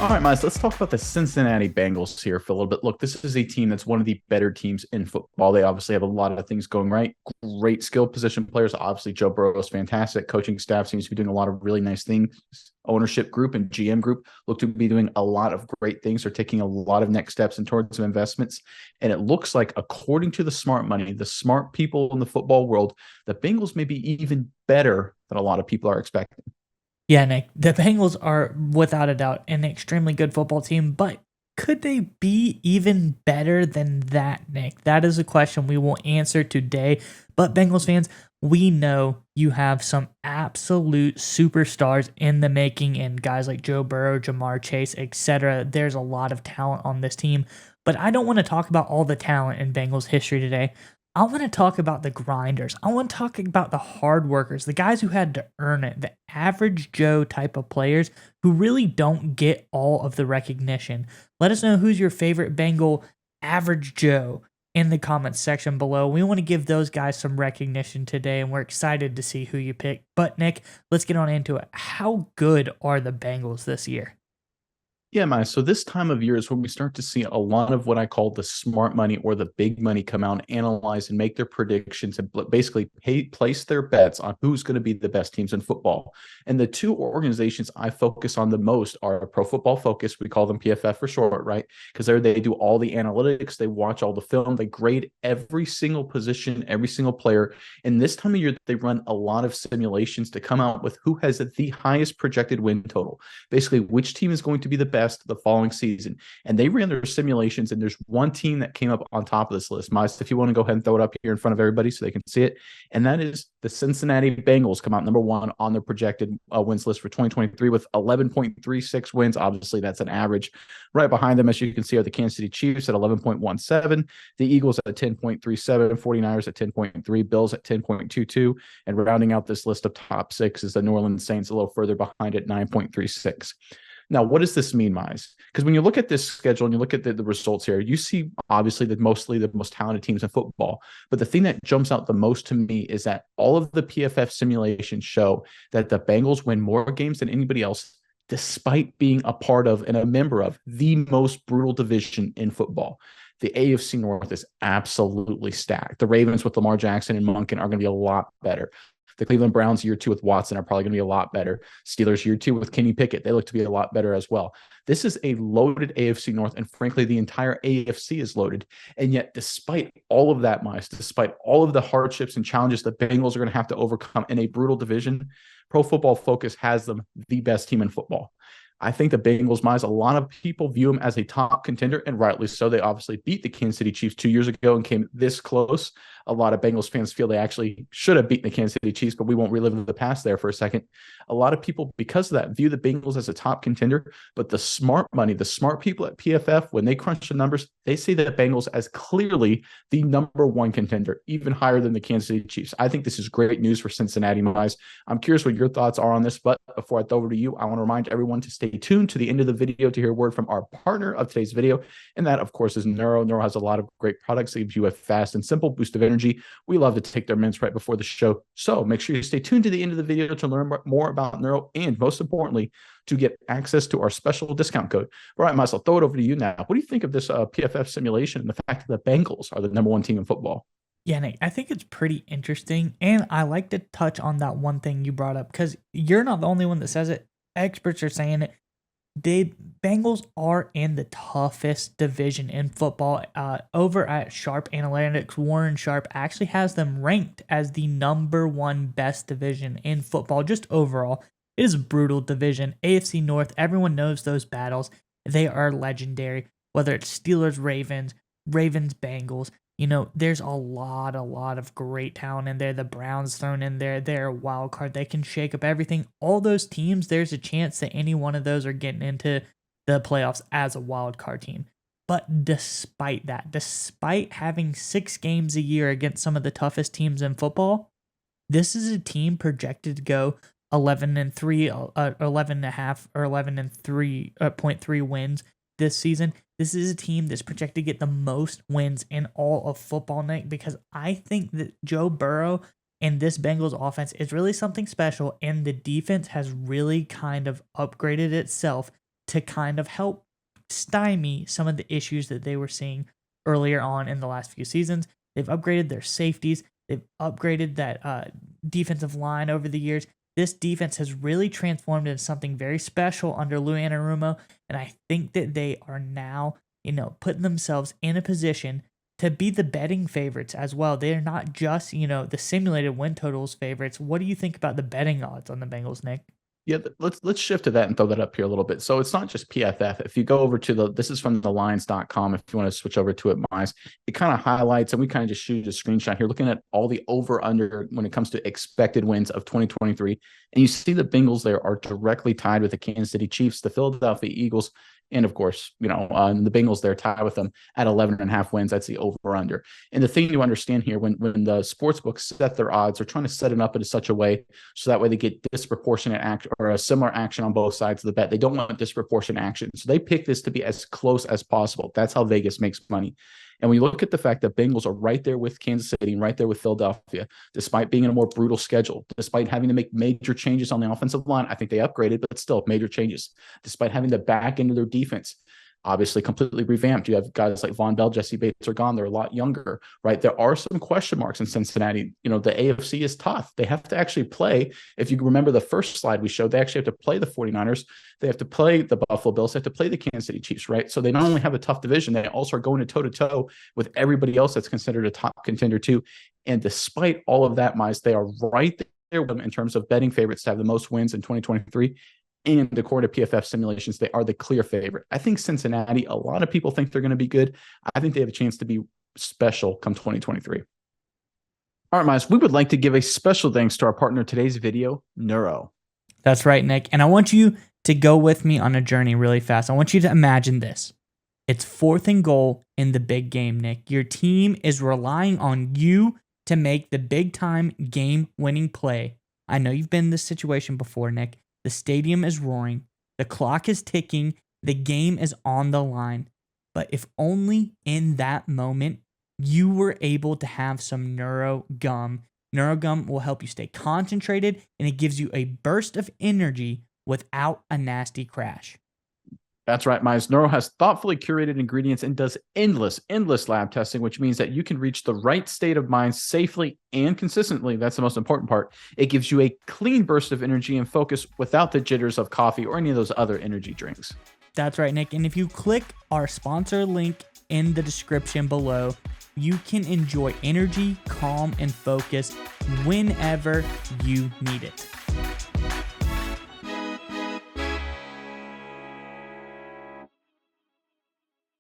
All right, Miles, let's talk about the Cincinnati Bengals here for a little bit. Look, this is a team that's one of the better teams in football. They obviously have a lot of things going right. Great skill position players. Obviously, Joe Burrow is fantastic. Coaching staff seems to be doing a lot of really nice things. Ownership group and GM group look to be doing a lot of great things. They're taking a lot of next steps and towards some investments. And it looks like, according to the smart money, the smart people in the football world, the Bengals may be even better than a lot of people are expecting. Yeah, Nick, the Bengals are without a doubt an extremely good football team, but could they be even better than that, Nick? That is a question we will answer today. But Bengals fans, we know you have some absolute superstars in the making, and guys like Joe Burrow, Jamar Chase, etc. There's a lot of talent on this team, but I don't want to talk about all the talent in Bengals history today. I want to talk about the grinders. I want to talk about the hard workers, the guys who had to earn it, the average Joe type of players who really don't get all of the recognition. Let us know who's your favorite Bengal average Joe in the comments section below. We want to give those guys some recognition today, and we're excited to see who you pick. But Nick, let's get on into it. How good are the Bengals this year? Yeah, Maya. So this time of year is when we start to see a lot of what I call the smart money or the big money come out and analyze and make their predictions and basically place their bets on who's going to be the best teams in football. And the two organizations I focus on the most are Pro Football Focus. We call them PFF for short, right? Because there they do all the analytics, they watch all the film, they grade every single position, every single player. And this time of year, they run a lot of simulations to come out with who has the highest projected win total. Basically, which team is going to be the best the following season. And they ran their simulations, and there's one team that came up on top of this list. Miles, if you want to go ahead and throw it up here in front of everybody so they can see it, and that is the Cincinnati Bengals come out number one on their projected wins list for 2023 with 11.36 wins. Obviously, that's an average. Right behind them, as you can see, are the Kansas City Chiefs at 11.17, the Eagles at 10.37, 49ers at 10.3, Bills at 10.22, and rounding out this list of top six is the New Orleans Saints a little further behind at 9.36. Now, what does this mean, Mize? Because when you look at this schedule and you look at the results here, you see obviously that mostly the most talented teams in football. But the thing that jumps out the most to me is that all of the PFF simulations show that the Bengals win more games than anybody else, despite being a part of and a member of the most brutal division in football. The AFC North is absolutely stacked. The Ravens with Lamar Jackson and Monken are going to be a lot better. The Cleveland Browns year two with Watson are probably going to be a lot better. Steelers year two with Kenny Pickett, they look to be a lot better as well. This is a loaded AFC North, and frankly, the entire AFC is loaded. And yet, despite all of that, Miles, despite all of the hardships and challenges the Bengals are going to have to overcome in a brutal division, Pro Football Focus has them the best team in football. I think the Bengals, Miles, a lot of people view them as a top contender, and rightly so. They obviously beat the Kansas City Chiefs 2 years ago and came this close. A lot of Bengals fans feel they actually should have beaten the Kansas City Chiefs, but we won't relive the past there for a second. A lot of people, because of that, view the Bengals as a top contender, but the smart money, the smart people at PFF, when they crunch the numbers, they see the Bengals as clearly the number one contender, even higher than the Kansas City Chiefs. I think this is great news for Cincinnati, Mize. I'm curious what your thoughts are on this, but before I throw over to you, I want to remind everyone to stay tuned to the end of the video to hear a word from our partner of today's video, and that, of course, is Neuro. Neuro has a lot of great products that gives you a fast and simple boost of energy. We love to take their minutes right before the show, so make sure you stay tuned to the end of the video to learn more about Neuro, and most importantly, to get access to our special discount code. All right, Miles, I'll throw it over to you now. What do you think of this PFF simulation and the fact that the Bengals are the number one team in football? Yeah, Nick, I think it's pretty interesting. And I like to touch on that one thing you brought up because you're not the only one that says it. Experts are saying it. The Bengals are in the toughest division in football. Over at Sharp Analytics, Warren Sharp actually has them ranked as the number one best division in football, just overall. It is a brutal division. AFC North, everyone knows those battles. They are legendary, whether it's Steelers, Ravens, Ravens, Bengals. There's a lot of great talent in there. The Browns thrown in there. They're a wild card. They can shake up everything. All those teams, there's a chance that any one of those are getting into the playoffs as a wild card team. But despite that, despite having 6 games a year against some of the toughest teams in football, this is a team projected to go 11-3, 11.5 or 11.3 wins this season. This is a team that's projected to get the most wins in all of football, Nick, because I think that Joe Burrow and this Bengals offense is really something special, and the defense has really kind of upgraded itself to kind of help stymie some of the issues that they were seeing earlier on in the last few seasons. They've upgraded their safeties. They've upgraded that defensive line over the years. This defense has really transformed into something very special under Lou Anarumo, and I think that they are now, putting themselves in a position to be the betting favorites as well. They're not just, the simulated win totals favorites. What do you think about the betting odds on the Bengals, Nick? Yeah, let's shift to that and throw that up here a little bit. So it's not just PFF. If you go over to this is from the Lions.com. If you want to switch over to it, Mize, it kind of highlights, and we kind of just shoot a screenshot here, looking at all the over under when it comes to expected wins of 2023. And you see the Bengals there are directly tied with the Kansas City Chiefs, the Philadelphia Eagles, and of course, the Bengals there tied with them at 11.5 wins. That's the over under. And the thing to understand here, when the sports books set their odds, they're trying to set it up in such a way so that way they get disproportionate action or a similar action on both sides of the bet. They don't want disproportionate action. So they pick this to be as close as possible. That's how Vegas makes money. And when you look at the fact that Bengals are right there with Kansas City and right there with Philadelphia, despite being in a more brutal schedule, despite having to make major changes on the offensive line, I think they upgraded, but still major changes, despite having the back end of their defense obviously completely revamped. You have guys like Von Bell, Jesse Bates are gone. They're a lot younger, right? There are some question marks in Cincinnati. The AFC is tough. They have to actually play. If you remember the first slide we showed, they actually have to play the 49ers. They have to play the Buffalo Bills. They have to play the Kansas City Chiefs, right? So they not only have a tough division, they also are going toe-to-toe with everybody else that's considered a top contender too. And despite all of that, Mize, they are right there in terms of betting favorites to have the most wins in 2023. And according to PFF simulations, they are the clear favorite. I think Cincinnati, a lot of people think they're going to be good. I think they have a chance to be special come 2023. All right, Miles, we would like to give a special thanks to our partner today's video, Neuro. That's right, Nick. And I want you to go with me on a journey really fast. I want you to imagine this. It's 4th and goal in the big game, Nick. Your team is relying on you to make the big-time game-winning play. I know you've been in this situation before, Nick. The stadium is roaring. The clock is ticking. The game is on the line. But if only in that moment you were able to have some Neuro Gum. Neuro Gum will help you stay concentrated, and it gives you a burst of energy without a nasty crash. That's right, Mize. Neuro has thoughtfully curated ingredients and does endless lab testing, which means that you can reach the right state of mind safely and consistently. That's the most important part. It gives you a clean burst of energy and focus without the jitters of coffee or any of those other energy drinks. That's right, Nick. And if you click our sponsor link in the description below, you can enjoy energy, calm, and focus whenever you need it.